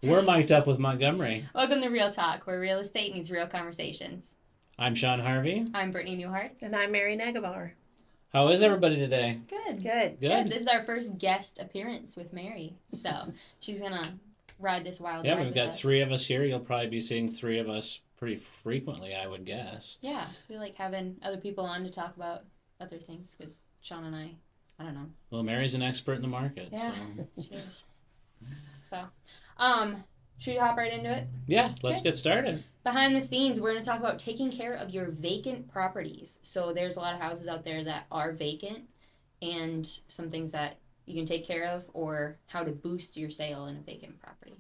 We're mic'd up with Montgomery. Welcome to Real Talk, where real estate meets real conversations. I'm Sean Harvey. I'm Brittany Newhart. And I'm Mary Negabar. How is everybody today? Good. Good. This is our first guest appearance with Mary, so she's going to ride this wild ride. Yeah, we've got three of us here. You'll probably be seeing three of us pretty frequently, I would guess. Yeah, we like having other people on to talk about other things, because Sean and I don't know. Well, Mary's an expert in the market. Yeah, so. she is. So, should we hop right into it? Yeah, let's get started. Behind the scenes, we're going to talk about taking care of your vacant properties. So there's a lot of houses out there that are vacant, and some things that you can take care of, or how to boost your sale in a vacant property.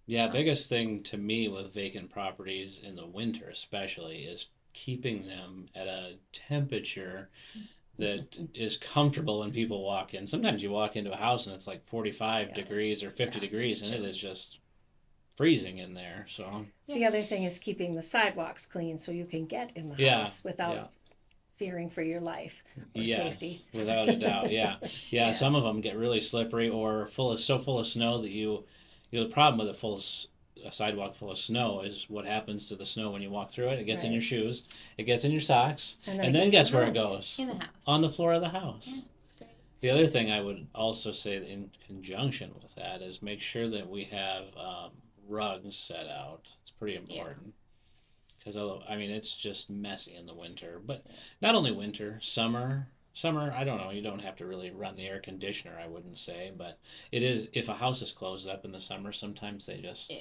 Yeah, biggest thing to me with vacant properties in the winter especially is keeping them at a temperature that is comfortable when people walk in. Sometimes you walk into a house and it's like 45 degrees or 50 degrees, and it is just freezing in there. So the other thing is keeping the sidewalks clean so you can get in the house without fearing for your life or safety. Without a doubt. Yeah. Some of them get really slippery or full of snow that the problem with a sidewalk full of snow is what happens to the snow when you walk through it. It gets in your shoes, it gets in your socks, and then guess where it goes? In the house. On the floor of the house. Yeah, that's great. The other thing I would also say in conjunction with that is make sure that we have rugs set out. It's pretty important. Because it's just messy in the winter. But not only winter, summer, I don't know, you don't have to really run the air conditioner, I wouldn't say, but it is, if a house is closed up in the summer, sometimes they just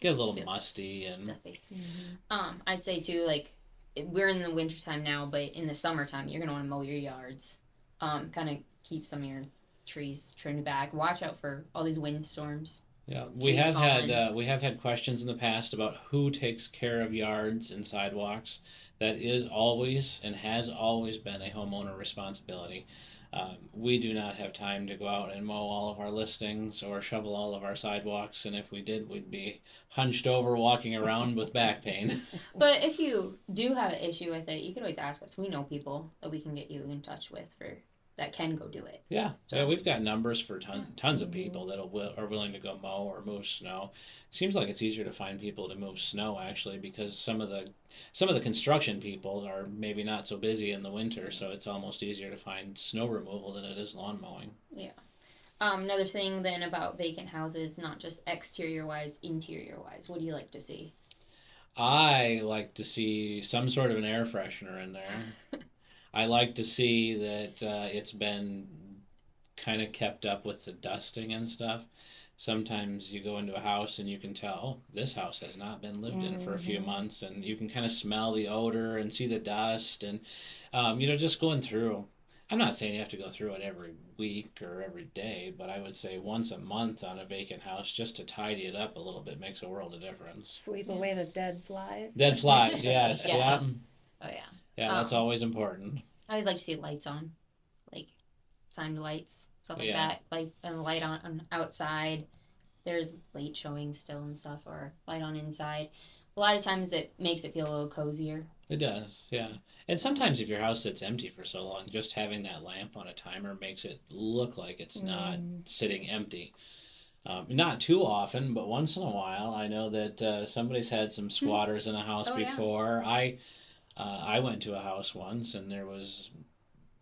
get a little musty and stuffy. I'd say too, like, we're in the wintertime now, but in the summertime, you're gonna want to mow your yards, kind of keep some of your trees trimmed back. Watch out for all these windstorms. Yeah, we have had questions in the past about who takes care of yards and sidewalks. That is always and has always been a homeowner responsibility. We do not have time to go out and mow all of our listings or shovel all of our sidewalks, and if we did, we'd be hunched over walking around with back pain. But if you do have an issue with it, you could always ask us. We know people that we can get you in touch with that can go do it. Yeah, we've got numbers for tons of people that are willing to go mow or move snow. Seems like it's easier to find people to move snow, actually, because some of the construction people are maybe not so busy in the winter, so it's almost easier to find snow removal than it is lawn mowing. Yeah. Another thing then about vacant houses, not just exterior-wise, interior-wise, what do you like to see? I like to see some sort of an air freshener in there. I like to see that it's been kind of kept up with the dusting and stuff. Sometimes you go into a house and you can tell this house has not been lived in for a few months, and you can kind of smell the odor and see the dust and, just going through. I'm not saying you have to go through it every week or every day, but I would say once a month on a vacant house just to tidy it up a little bit makes a world of difference. Sweep away the dead flies. Dead flies, yes. Yeah. Oh, yeah. Yeah, that's always important. I always like to see lights on, like timed lights, stuff like that. Like a light on outside. There's late showings still and stuff, or light on inside. A lot of times it makes it feel a little cozier. It does, yeah. And sometimes if your house sits empty for so long, just having that lamp on a timer makes it look like it's not sitting empty. Not too often, but once in a while. I know that somebody's had some squatters in a house before. Yeah. I went to a house once, and there was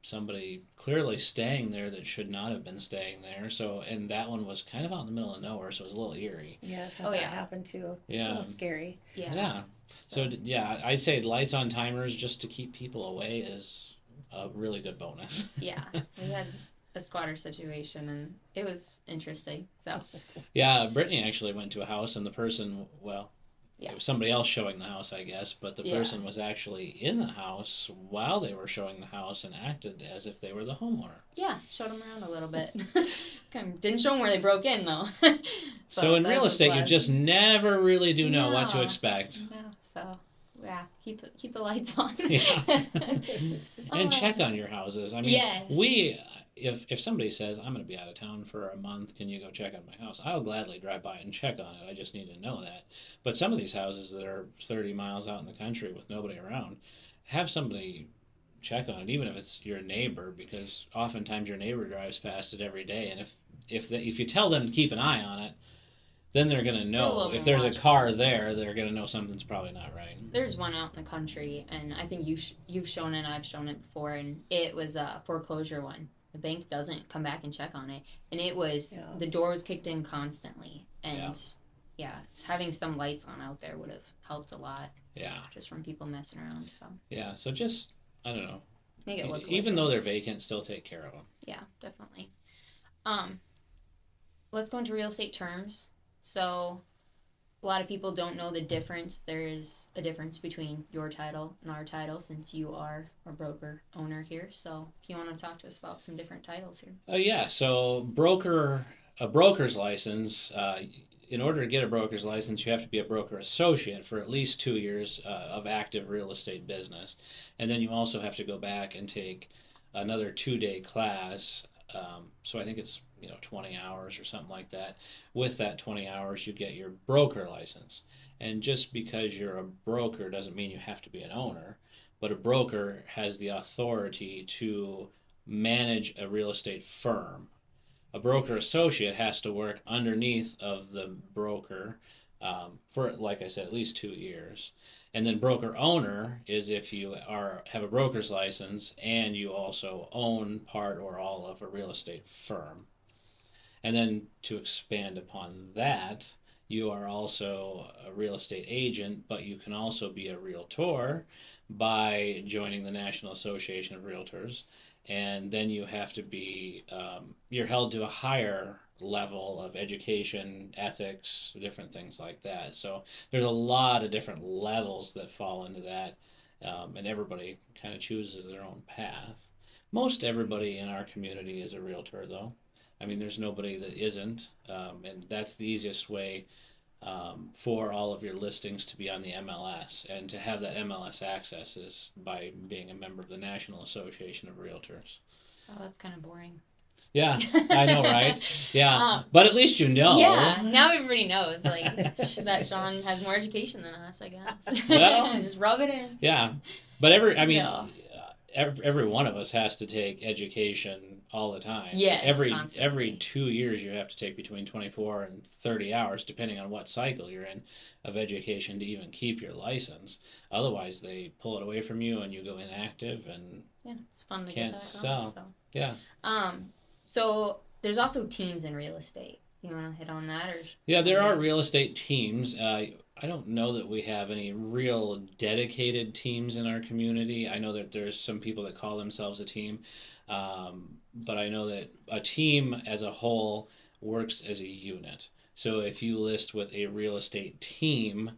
somebody clearly staying there that should not have been staying there. So, and that one was kind of out in the middle of nowhere, so it was a little eerie. Yeah, I've had that happen too. It's a little scary. Yeah. So, I'd say lights on timers just to keep people away is a really good bonus. Yeah, we had a squatter situation, and it was interesting. So. Yeah, Brittany actually went to a house, and the person, it was somebody else showing the house, I guess, but the person was actually in the house while they were showing the house and acted as if they were the homeowner. Yeah, showed them around a little bit. Didn't show them where they broke in, though. So in real estate, you just never really do know what to expect. No, so keep the lights on. Yeah. And check on your houses. I mean, yes. If somebody says, I'm going to be out of town for a month, can you go check on my house? I'll gladly drive by and check on it. I just need to know that. But some of these houses that are 30 miles out in the country with nobody around, have somebody check on it, even if it's your neighbor, because oftentimes your neighbor drives past it every day. And if you tell them to keep an eye on it, then they're going to know. If there's a car there, they're going to know something's probably not right. There's one out in the country, and I think you've shown it, I've shown it before, and it was a foreclosure one. The bank doesn't come back and check on it, and it was the door was kicked in constantly, and having some lights on out there would have helped a lot. Yeah, just from people messing around. So so just I don't know. Make it look even though they're vacant, still take care of them. Yeah, definitely. Let's go into real estate terms. So, a lot of people don't know the difference. There is a difference between your title and our title, since you are a broker owner here. So, if you want to talk to us about some different titles here. So a broker's license. In order to get a broker's license, you have to be a broker associate for at least 2 years of active real estate business, and then you also have to go back and take another 2-day class. So I think it's 20 hours or something like that. With that 20 hours, you get your broker license. And just because you're a broker doesn't mean you have to be an owner, but a broker has the authority to manage a real estate firm. A broker associate has to work underneath of the broker for, like I said, at least 2 years. And then broker owner is if you have a broker's license and you also own part or all of a real estate firm. And then to expand upon that, you are also a real estate agent, but you can also be a realtor by joining the National Association of Realtors. And then you have to be, you're held to a higher level of education, ethics, different things like that. So there's a lot of different levels that fall into that, and everybody kind of chooses their own path. Most everybody in our community is a realtor, though. I mean, there's nobody that isn't, and that's the easiest way for all of your listings to be on the MLS, and to have that MLS access is by being a member of the National Association of Realtors. Oh, that's kind of boring. Yeah, I know, right? Yeah, but at least you know. Yeah, now everybody knows, like, that Sean has more education than us, I guess. Well, just rub it in. Yeah, but every one of us has to take education all the time. Yes, every 2 years you have to take between 24 and 30 hours, depending on what cycle you're in, of education to even keep your license. Otherwise, they pull it away from you and you go inactive and it's fun to can't get that sell. on, so. Yeah. So there's also teams in real estate. You want to hit on that, or? Yeah, there are real estate teams. I don't know that we have any real dedicated teams in our community. I know that there's some people that call themselves a team, but I know that a team as a whole works as a unit. So if you list with a real estate team,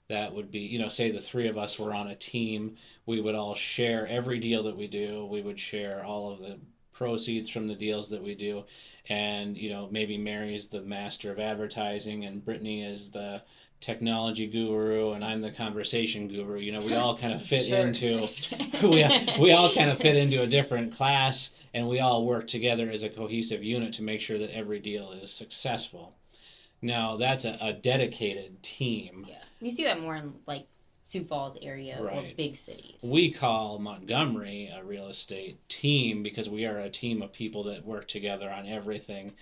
that would be, say the three of us were on a team, we would all share every deal that we do. We would share all of the proceeds from the deals that we do, and maybe Mary's the master of advertising and Brittany is the technology guru and I'm the conversation guru. We all kind of fit into we all kind of fit into a different class, and we all work together as a cohesive unit to make sure that every deal is successful. Now that's a dedicated team. Yeah, you see that more in like Sioux Falls area or big cities. We call Montgomery a real estate team because we are a team of people that work together on everything.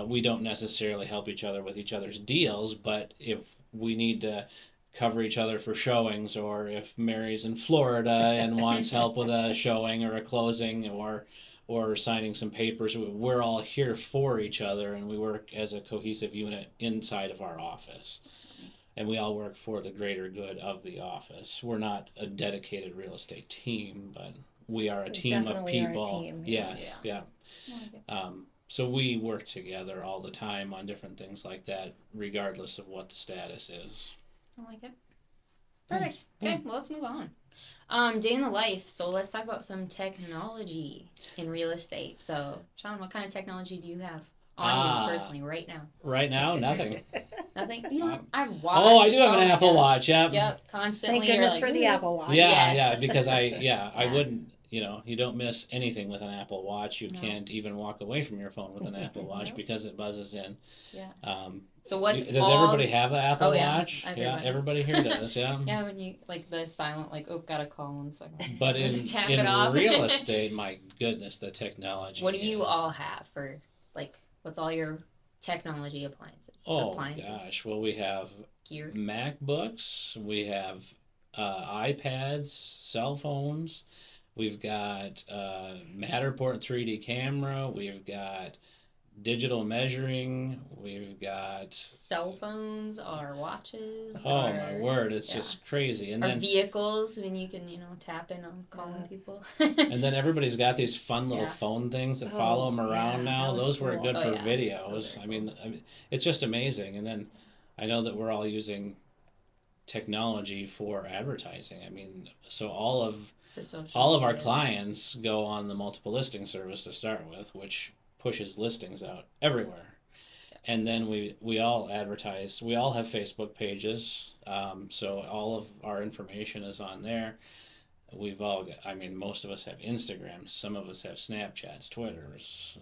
We don't necessarily help each other with each other's deals, but if we need to cover each other for showings, or if Mary's in Florida and wants help with a showing or a closing or signing some papers, we're all here for each other, and we work as a cohesive unit inside of our office. And we all work for the greater good of the office. We're not a dedicated real estate team, but we are a team of people. Are a team. Yes, yeah. So we work together all the time on different things like that, regardless of what the status is. I like it. Perfect. Okay, well, let's move on. Day in the life. So let's talk about some technology in real estate. So, Sean, what kind of technology do you have on you personally right now? Right now, nothing. Nothing? I watch. Oh, I do have an Apple Watch. Yep. Yep. Constantly. Thank goodness for the Apple Watch. Yeah, yes. because I wouldn't. You don't miss anything with an Apple Watch. You can't even walk away from your phone with an Apple Watch because it buzzes in. Yeah. So does everybody have an Apple Watch? Everybody. Yeah, everybody here does. Yeah. Yeah, when you the silent got a call and so. But in real estate, my goodness, the technology. What do you all have for what's all your technology appliances. Oh gosh, well we have gear, MacBooks, we have iPads, cell phones, we've got Matterport 3D camera, we've got digital measuring, we've got cell phones, our watches. Oh my word, it's just crazy. And our then vehicles, when you can, tap in on calling people. And then everybody's got these fun little phone things that follow them around now. Those were good for videos. I mean, it's just amazing. And then I know that we're all using technology for advertising. I mean, so all of our clients go on the multiple listing service to start with, which pushes listings out everywhere. And then we all advertise. We all have Facebook pages, so all of our information is on there. We've all got, I mean, most of us have Instagram. Some of us have Snapchats, Twitters.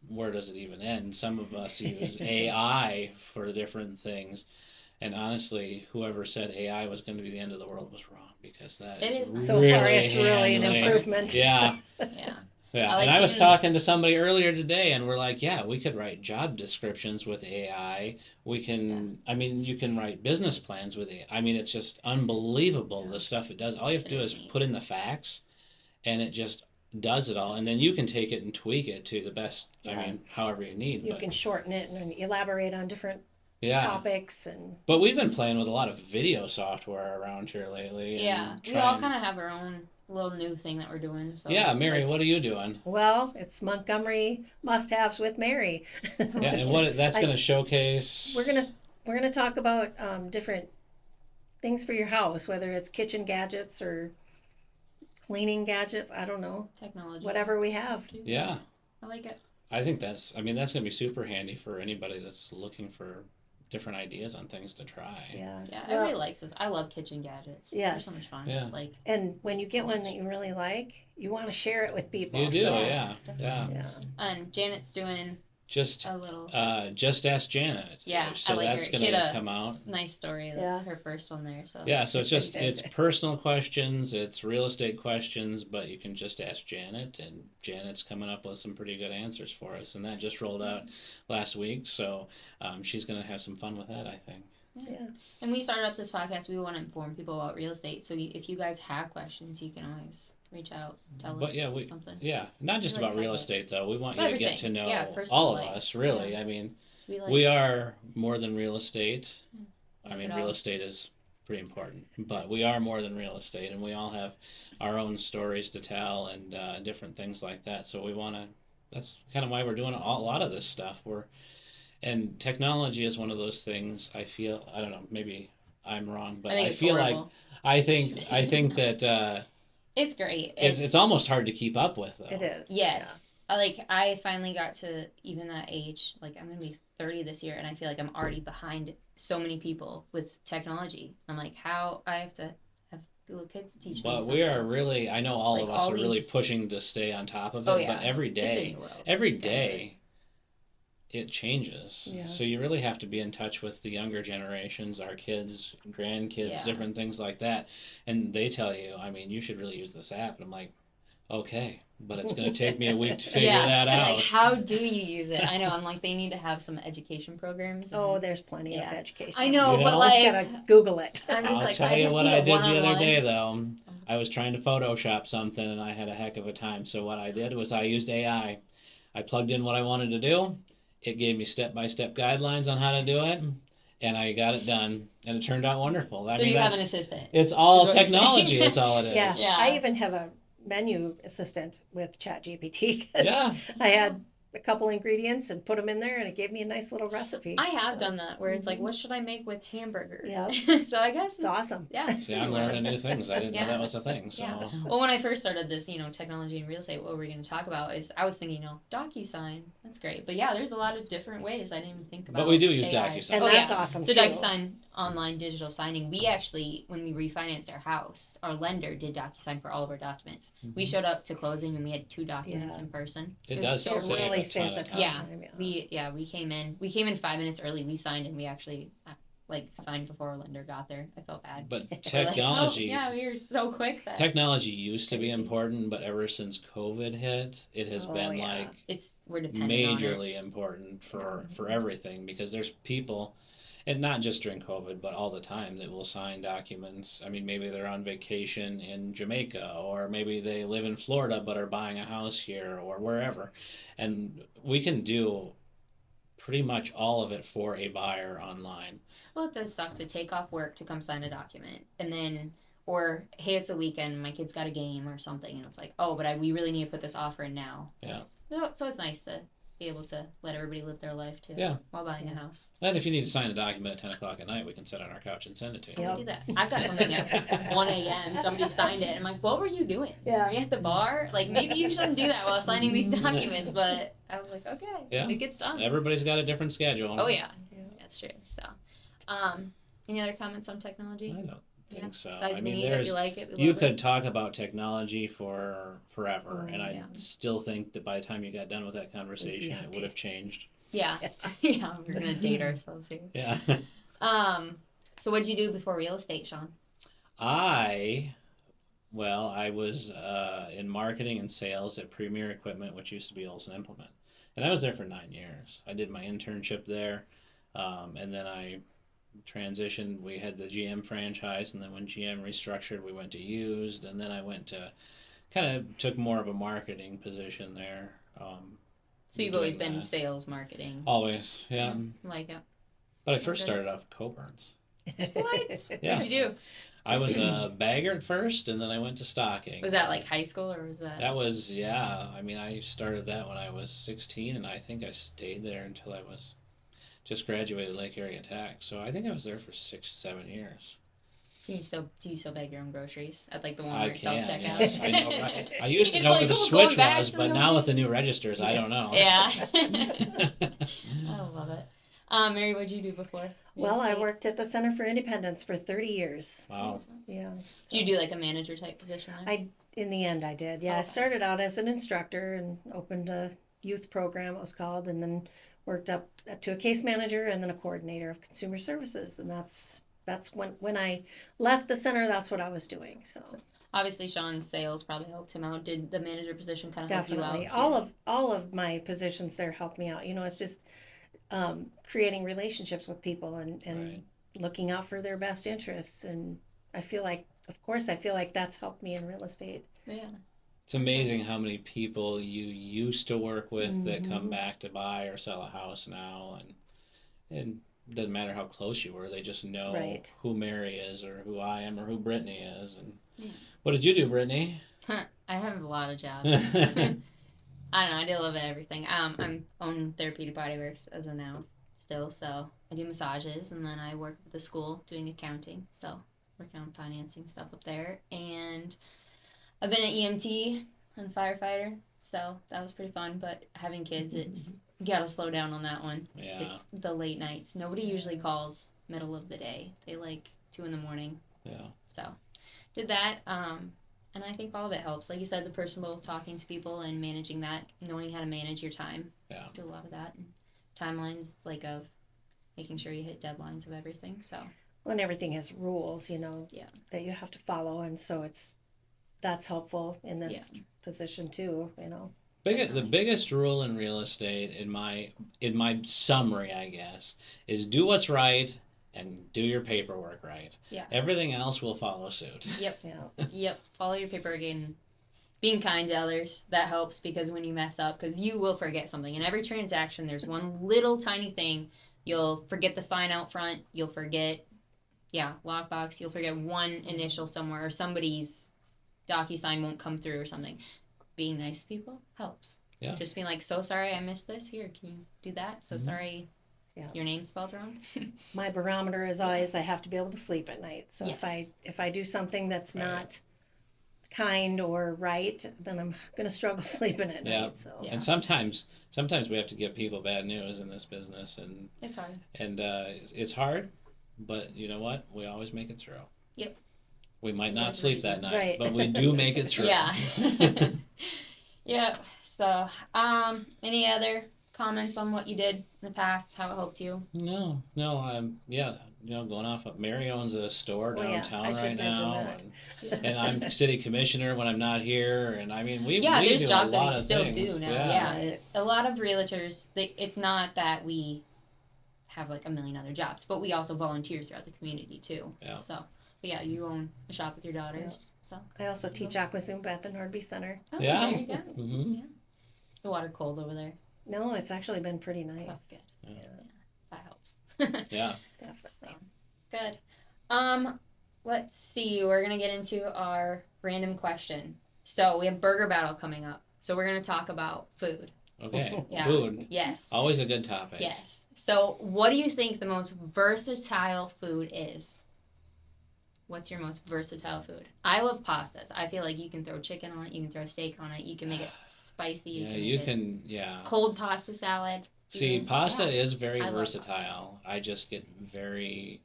Where does it even end? Some of us use AI for different things. And honestly, whoever said AI was going to be the end of the world was wrong, because that is really so far it's really an improvement. Yeah. Yeah, and I was talking to somebody earlier today, and we're like, yeah, we could write job descriptions with AI. We can, I mean, you can write business plans with AI. I mean, it's just unbelievable the stuff it does. All you have to do is put in the facts, and it just does it all. And then you can take it and tweak it to the best, I mean, however you need. You can shorten it and elaborate on different topics. But we've been playing with a lot of video software around here lately. Yeah, we all kind of have our own little new thing that we're doing. So yeah, Mary, what are you doing? Well, it's Montgomery must-haves with Mary. Yeah, and what that's going to showcase. We're gonna talk about different things for your house, whether it's kitchen gadgets or cleaning gadgets. I don't know, technology, whatever we have. Yeah, I like it. I think that's going to be super handy for anybody that's looking for different ideas on things to try. Yeah, everybody likes this. I love kitchen gadgets. Yes. They're so much fun. Yeah. And when you get one that you really like, you want to share it with people. You do, yeah. And Janet's doing just a little. Just Ask Janet. Yeah, so I like that's going to come out. Nice story. Her first one there. So yeah, so it's personal questions, it's real estate questions, but you can just ask Janet, and Janet's coming up with some pretty good answers for us, and that just rolled out last week. So she's going to have some fun with that, I think. Yeah. And we started up this podcast. We want to inform people about real estate. So if you guys have questions, you can always reach out, tell us something. Yeah, not just about real estate, though. We want you to get to know all of us, really. I mean, we are more than real estate. I mean, real estate is pretty important, but we are more than real estate, and we all have our own stories to tell and different things like that. So we want to, that's kind of why we're doing a lot of this stuff. And technology is one of those things, I feel, I don't know, maybe I'm wrong, but I feel horrible. I think that... it's great. It's almost hard to keep up with, though. It is. Yes. Yeah. I finally got to even that age. Like, I'm going to be 30 this year, and I feel like I'm already behind so many people with technology. I'm like, how I have to have little kids teach me something. But we are really, I know all of us are really pushing to stay on top of it, but every day, it changes. Yeah. So you really have to be in touch with the younger generations, our kids, grandkids, different things like that. And they tell you, I mean, you should really use this app. And I'm like, okay, but it's going to take me a week to figure that out. Like, how do you use it? I know. I'm like, they need to have some education programs. Oh, there's plenty of education. I know, but like, you just gotta Google it. I'll tell you what I did the other day, though. I was trying to Photoshop something, and I had a heck of a time. So what I did was I used AI. I plugged in what I wanted to do. It gave me step-by-step guidelines on how to do it, and I got it done, and it turned out wonderful. So you have an assistant. It's all technology. That's all it is. Yeah. I even have a menu assistant with ChatGPT. Yeah. I had a couple ingredients and put them in there, and it gave me a nice little recipe. I have done that, where it's like, what should I make with hamburger? Yeah. So I guess it's awesome. Yeah. See, I'm learning new things. I didn't know that was a thing. So. Yeah. Well, when I first started this, technology and real estate, what we're going to talk about is, I was thinking, DocuSign. That's great. But yeah, there's a lot of different ways. I didn't even think about. But we do use AI. DocuSign. And that's awesome. So DocuSign, online digital signing. We actually, when we refinanced our house, our lender did DocuSign for all of our documents. Mm-hmm. We showed up to closing and we had 2 documents in person. It does really saves a ton of time. We came in 5 minutes early. We signed and we actually like signed before a lender got there. I felt bad. But We're like, technology, oh, yeah, we were so quick. technology used to be crazy. important, but ever since COVID hit, it has been yeah. like We're dependent majorly important for everything, because there's people, and not just during COVID, but all the time, that will sign documents. I mean, maybe they're on vacation in Jamaica, or maybe they live in Florida but are buying a house here or wherever, and we can do pretty much all of it for a buyer online. Well, it does suck to take off work to come sign a document, and then, or hey, it's a weekend, my kid's got a game or something, and it's like, oh, but we really need to put this offer in now. Yeah. So it's nice to be able to let everybody live their life too. Yeah. While buying a house. And if you need to sign a document at 10 o'clock at night, we can sit on our couch and send it to you. Yep. Do that. I've got something at 1 a.m. Somebody signed it. I'm like, what were you doing? Yeah. Were you at the bar? Like, maybe you shouldn't do that while signing these documents. But I was like, okay, Yeah. it gets done. Everybody's got a different schedule. Oh yeah, that's true. So, any other comments on technology? I don't think so. Besides I mean, me, that you like it. You could talk about technology for forever, Oh, and I yeah. still think that by the time you got done with that conversation, Yeah. it would have changed. Yeah, yeah. We're gonna date ourselves here. Yeah. So what'd you do before real estate, Sean? I was in marketing and sales at Premier Equipment, which used to be Olson Implement, and I was there for 9 years. I did my internship there, and then I transitioned. We had the GM franchise, and then when GM restructured, we went to used, and then I went to kind of took more of a marketing position there. So you've always doing been that. sales marketing. Always, yeah. Like it. But I That's first good. started off at Coburn's. What? Yeah. What'd you do? I was a bagger at first, and then I went to stocking. Was that like high school or was that? That was, yeah. I mean, I started that when I was 16, and I think I stayed there until I was just graduated Lake Area Tech. So I think I was there for 6-7 years. Do you still bag your own groceries at like the I Walmart self can, checkout? yes. I know, right? I used to It's know like, where the oh, going switch back was, to but the now with the movies. new registers, I don't know. Yeah. I love it. Mary, what'd you do before? Well, I Real estate? worked at the Center for Independence for 30 years. Wow. Yeah. Did you do like a manager type position there? In the end, I did. Yeah, I Okay. started out as an instructor and opened a youth program, it was called, and then worked up to a case manager and then a coordinator of consumer services. And that's when I left the center, that's what I was doing. So Obviously, Sean's sales probably helped him out. Did the manager position kind of help definitely, you out? all of my positions there helped me out. You know, it's just creating relationships with people and Right. looking out for their best interests. And I feel like that's helped me in real estate. Yeah. It's amazing how many people you used to work with that come Mhm. back to buy or sell a house now, and it doesn't matter how close you were, they just know Right. who Mary is or who I am or who Brittany is. And Yeah. what did you do, Brittany? I have a lot of jobs. I don't know. I do a little bit of everything. I'm on Therapeutic Body Works as of now still, so I do massages, and then I work at the school doing accounting, so working on financing stuff up there. And I've been an EMT and firefighter, so that was pretty fun. But having kids, it's you gotta slow down on that one. Yeah. It's the late nights. Nobody usually calls middle of the day. They like 2 a.m. Yeah. So did that. And I think all of it helps. Like you said, the personal talking to people and managing that, knowing how to manage your time. Yeah. Do a lot of that. And timelines, like of making sure you hit deadlines of everything. So When everything has rules, you know, Yeah. that you have to follow, and so that's helpful in this position too, you know. The biggest rule in real estate, in my summary, I guess, is do what's right and do your paperwork right. Yeah. Everything else will follow suit. Yep. Yeah. Yep. Follow your paperwork and being kind to others. That helps because when you mess up, because you will forget something. In every transaction, there's one little tiny thing. You'll forget the sign out front. You'll forget, lockbox. You'll forget one initial somewhere, or somebody's DocuSign won't come through or something. Being nice to people helps. Yeah. Just being like, so sorry I missed this. Here, can you do that? So sorry Yeah. your name's spelled wrong. My barometer is always I have to be able to sleep at night. So Yes. if I do something that's Right. not kind or right, then I'm gonna struggle sleeping at Yeah. night. So Yeah. And sometimes we have to give people bad news in this business, and It's hard. it's hard, but you know what? We always make it through. Yep. We might not There's a sleep that reason. night, Right. but we do make it through. Yeah. Yeah. So, any other comments on what you did in the past, how it helped you? No, I'm going off of Mary owns a store Oh, yeah, downtown I should right mention now, that. and I'm city commissioner when I'm not here, and I mean we There's do jobs a that we lot of still things. do now. Yeah. A lot of realtors, it's not that we have like a million other jobs, but we also volunteer throughout the community too. Yeah. So, but yeah, you own a shop with your daughters. So I also teach aqua zumba at the Nordby Center. oh, Yeah. there you go. Mm-hmm. Yeah. The water cold over there. No, it's actually been pretty nice. That's good. Yeah. That helps. Yeah. Definitely. So, good. Let's see. We're gonna get into our random question. So we have burger battle coming up. So we're gonna talk about food. Okay. Yeah. Food. Yes. Always a good topic. Yes. So what do you think the most versatile food is? What's your most versatile food? I love pastas. I feel like you can throw chicken on it, you can throw steak on it, you can make it spicy. You can. Yeah. Cold pasta salad. See, pasta is very I love versatile. I just get very.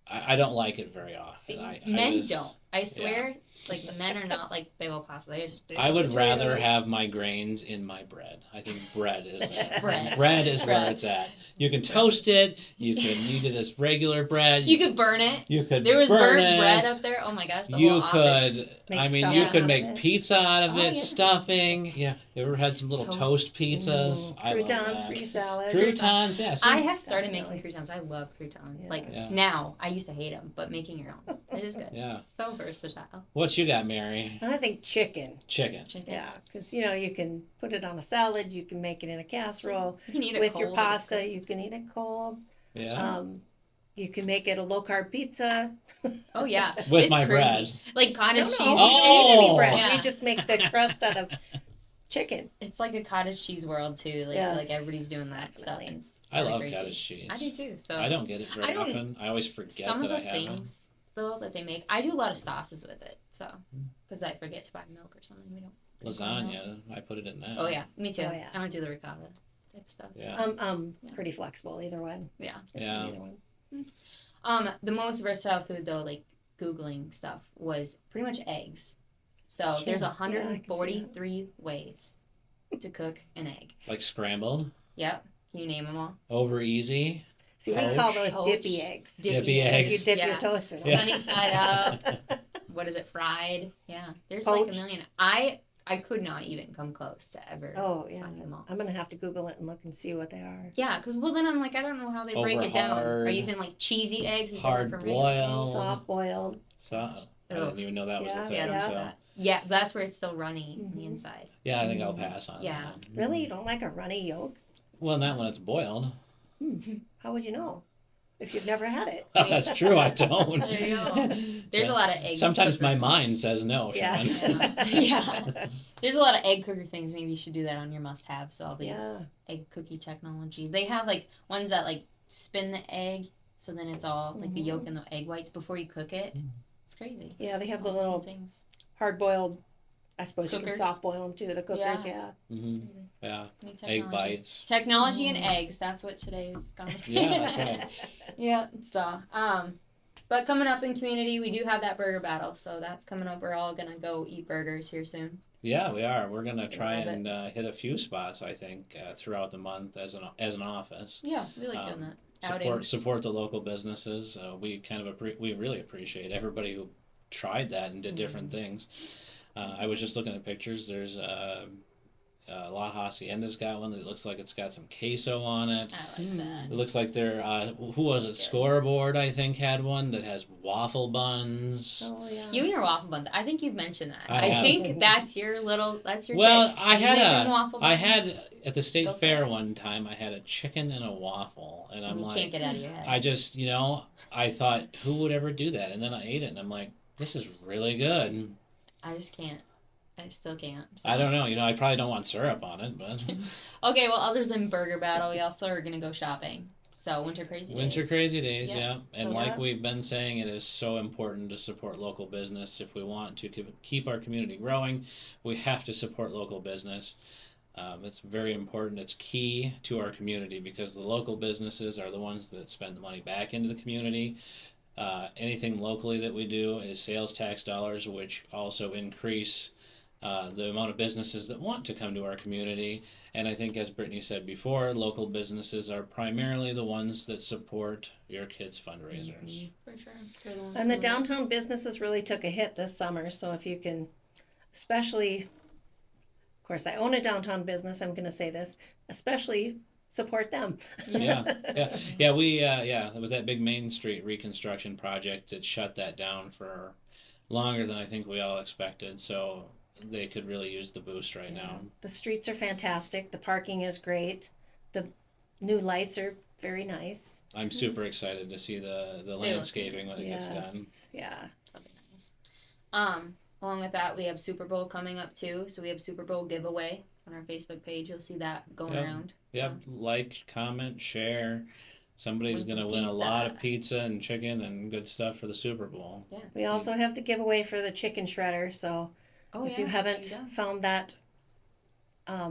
I don't like it very often. See, men don't. I swear, like men are not like big old pasta. I would rather have my grains in my bread. I think bread is Bread. where it's at. You can toast it. You can eat it as regular bread. You could burn it. You could. There was burn burnt it. bread up there. Oh my gosh, the You whole office. could. Make I mean, stuffing you out could of make it. pizza out of Oh, it, yeah. stuffing. Yeah, you ever had some little toast pizzas? I love Croutons that. for your salad. Croutons, yes. I have started Definitely. making croutons. I love croutons. Yes. Like Yeah. now, I used to hate them, but making your own, it is good. Yeah. So versatile. What you got, Mary? I think chicken. Chicken. Chicken. Yeah, because you can put it on a salad. You can make it in a casserole You can eat it with cold your if it's pasta. good. You can eat it cold. Yeah. You can make it a low carb pizza. Oh yeah, With it's my crazy. bread. Like cottage No, cheese. no, these you days. can eat any Oh. bread. Yeah. You just make the crust out of chicken. It's like a cottage cheese world too. Like Yes, like everybody's doing that stuff. definitely. And it's I love crazy. cottage cheese. I do too. So I don't get it very I don't- often. I always forget some of that I the have it. things though that they make, I do a lot of sauces with it. So because I forget to buy milk or something, we don't. drink milk. Lasagna, I put it in that. Oh yeah, me too. Oh, yeah. I don't do the ricotta type stuff. so- Yeah. I'm pretty flexible either one. Yeah. Yeah. Either one. The most versatile food though, like Googling stuff, was pretty much eggs. So Sure. there's Yeah, I can see that. 143 ways to cook an egg. Like scrambled, Yep. Can you name them all? over easy. See, we call Poach. those dippy eggs. Dippy eggs. You dip Yeah. your toast in Yeah. them. Sunny side up. What is it? Fried. Yeah. There's like a Poached. million. I could not even come close to ever Oh yeah, find them all. I'm gonna have to Google it and look and see what they are. Yeah, because well then I'm like I don't know how they break Over it down. hard. Are you using like cheesy eggs instead Hard of from regular boiled. eggs? Soft boiled. So I didn't even know that was Yeah. a See, I thing. don't So know that. Yeah, that's where it's still runny on the Mhm. inside. yeah, I think I'll pass on Yeah. that. Really, you don't like a runny yolk? Well, not when it's boiled. How would you know if you've never had it? That's true. I don't. There you go. There's a lot of egg. Sometimes cooker my things. mind says no, Sean. Yes. Yeah. There's a lot of egg cooker things. Maybe you should do that on your must-haves. All these Yeah. egg cookie technology. They have like ones that like spin the egg, so then it's all like the yolk and the egg whites before you cook it. It's crazy. Yeah, they have the All these little things. hard boiled. I suppose you Cookers? can soft boil them too. The cookers, yeah. hmm Yeah. New Egg technology. bites. Technology and eggs. That's what today's conversation. Yeah, that's right. Yeah. So, but coming up in community, we do have that burger battle. So that's coming up. We're all gonna go eat burgers here soon. Yeah, we are. We're gonna try love and hit a few spots. I think throughout the month as an office. Yeah, we like doing that. Outings. Support the local businesses. We kind of we really appreciate everybody who tried that and did different things. I was just looking at pictures. There's La Hacienda's got one that looks like it's got some queso on it. I like that. It looks like they're who was it? Good. Scoreboard, I think, had one that has waffle buns. Oh yeah. You and your waffle buns. I think you've mentioned that. I I have. think that's your little. That's your. Well, trick. I You had make them waffle I buns, had at the Go state for fair it. one time. I had a chicken and a waffle, and I'm and you like, can't get out of your head. I just I thought who would ever do that, and then I ate it, and I'm like, this is really good. I just can't. I still can't. so. I don't know. I probably don't want syrup on it, but Okay, well, other than burger battle, we also are gonna go shopping. So winter crazy days. winter crazy days, Yeah. yeah. And So, like yeah. we've been saying, it is so important to support local business if we want to keep our community growing. We have to support local business. It's very important. It's key to our community because the local businesses are the ones that spend the money back into the community. Anything locally that we do is sales tax dollars, which also increase the amount of businesses that want to come to our community. And I think, as Brittany said before, local businesses are primarily the ones that support your kids' fundraisers. For sure. And the downtown businesses really took a hit this summer. So if you can, especially, of course, I own a downtown business. I'm going to say this, especially support them. Yeah. We it was that big Main Street reconstruction project that shut that down for longer than I think we all expected. So they could really use the boost right now. The streets are fantastic. The parking is great. The new lights are very nice. I'm super excited to see the landscaping when it gets done. Yeah. That'll be nice. Along with that, we have Super Bowl coming up too. So we have Super Bowl giveaway on our Facebook page. You'll see that going around. Yep. So. Like, comment, share. Somebody's going to win a lot of pizza and chicken and good stuff for the Super Bowl. Yeah. We also have the giveaway for the chicken shredder. So if you haven't found that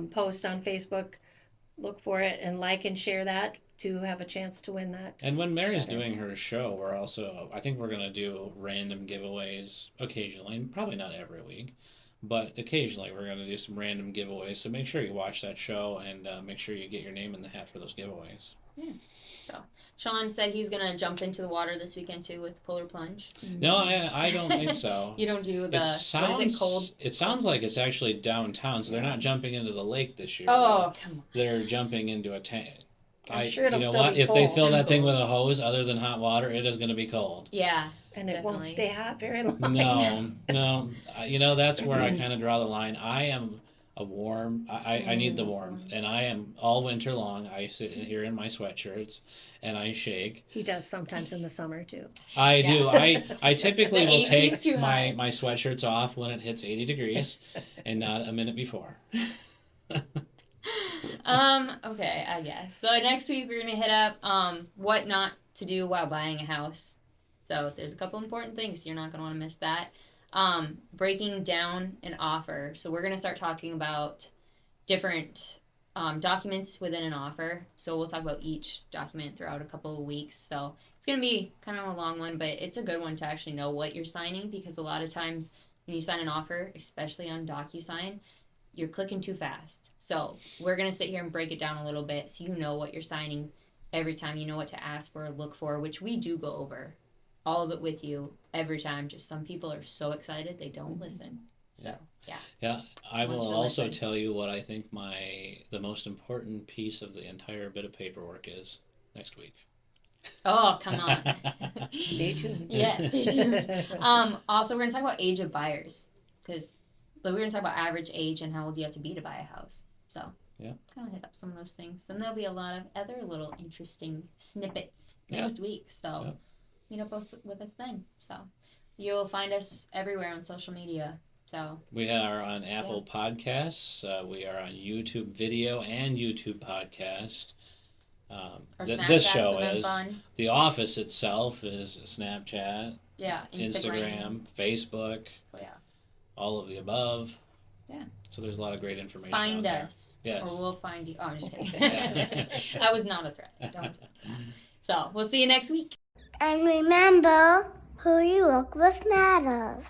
post on Facebook, look for it and like and share that to have a chance to win that. And when Mary's doing her show, I think we're going to do random giveaways occasionally, probably not every week, but occasionally we're going to do some random giveaways. So make sure you watch that show and make sure you get your name in the hat for those giveaways. Yeah. So Sean said he's going to jump into the water this weekend too with polar plunge. No, I don't think so. You don't do the, what is it, cold? It sounds like it's actually downtown, so they're not jumping into the lake this year. Oh, come on. They're jumping into a tank. I'm sure it'll you know still what? be If cold. they fill that thing with a hose other than hot water, it is going to be cold. Yeah. And it won't stay hot very long. No. That's where I kind of draw the line. I am I need the warmth, and I am all winter long. I sit in here in my sweatshirts and I shake. He does sometimes in the summer too. I do. I typically will take my sweatshirts off when it hits 80 degrees and not a minute before. Okay, I guess. So next week we're gonna hit up what not to do while buying a house. So there's a couple important things. You're not gonna want to miss that. Breaking down an offer. So we're gonna start talking about different documents within an offer. So we'll talk about each document throughout a couple of weeks. So it's gonna be kind of a long one, but it's a good one to actually know what you're signing, because a lot of times when you sign an offer, especially on DocuSign, you're clicking too fast. So we're going to sit here and break it down a little bit so you know what you're signing every time. You know what to ask for, look for, which we do go over all of it with you every time. Just some people are so excited they don't listen. So, yeah. Yeah, I will also tell you what I think the most important piece of the entire bit of paperwork is next week. Oh, come on. Stay tuned. Yeah, stay tuned. Also, we're going to talk about age of buyers, because we're going to talk about average age and how old you have to be to buy a house. So, kind of hit up some of those things. And there'll be a lot of other little interesting snippets next week. So, meet up with us then. So, you'll find us everywhere on social media. So we are on Apple Podcasts. We are on YouTube Video and YouTube Podcast. This show is fun. The Office itself is Snapchat. Yeah, Instagram, Facebook. Oh, yeah. All of the above. Yeah. So there's a lot of great information. Find us. Yes. Or we'll find you. Oh, I'm just kidding. That was not a threat. Don't. So we'll see you next week. And remember, who you work with matters.